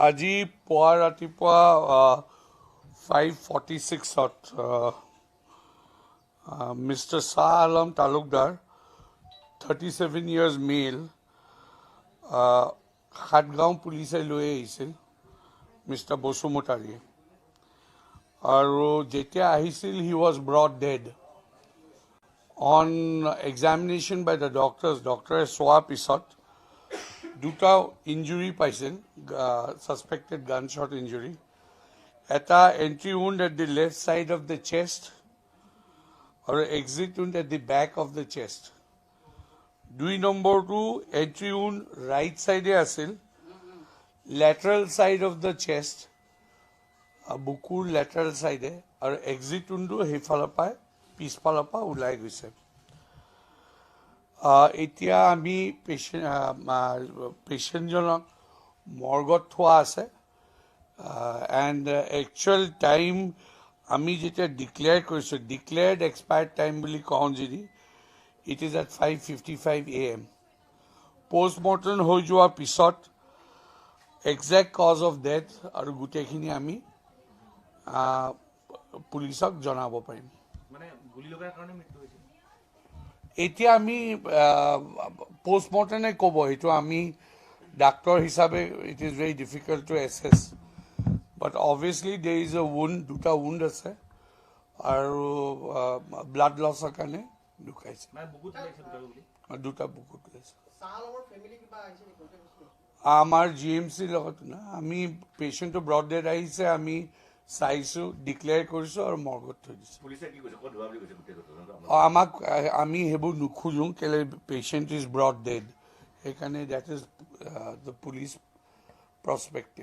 আজি পুৱা ৰাতিপুৱা 5:46 Mr. Shah Alam Talukdar, 37 years male, Khatgaon police লৈ আহিছিল Mr. Bosumotari আৰু যেতিয়া আহিছিল he was brought dead. On examination by the doctors, doctor চোৱাৰ পিছত দুটা ইঞ্জুৰি পাইছিল, suspected gunshot injury. Eta entry wound at the left side of the chest or exit wound at the back of the chest. 2 number 2 entry wound right side asil, lateral side of the chest, bukur lateral side or exit wound hefalar pa pisfalar pa ulai goise. এতিয়া আমি পেশেণ্টজনক মৰ্গত থোৱা আছে and actual time আমি যেতিয়া declare কৰিছোঁ, declared expired time বুলি কওঁ যদি it is at 5:55 AM. Post-mortem হৈ যোৱাৰ পিছত একজেক্ট কজ অফ ডেথ আৰু গোটেইখিনি আমি পুলিচক জনাব পাৰিম। এতিয়া আমি পোষ্টমৰ্টেমে ক'ব, এইটো আমি ডাক্তৰ হিচাপে it is very difficult to assess, but obviously দেৰ ইজ এ উণ্ড, দুটা উণ্ড আছে আৰু ব্লাড লছৰ কাৰণে ঢুকাইছে, দুটা বুকুত ওলাইছে। আমাৰ GMCৰ লগত না, আমি পেচেণ্টটো ব্ৰড ডেড আহিছে, আমি চাইছোঁ, ডিক্লেয়াৰ কৰিছোঁ আৰু মৰ্গত থৈ দিছোঁ। আমাক আমি সেইবোৰ নুখোজোঁ কেলে পেচেণ্ট ইজ ব্ৰড ডেড, সেইকাৰণে that is the police prospective.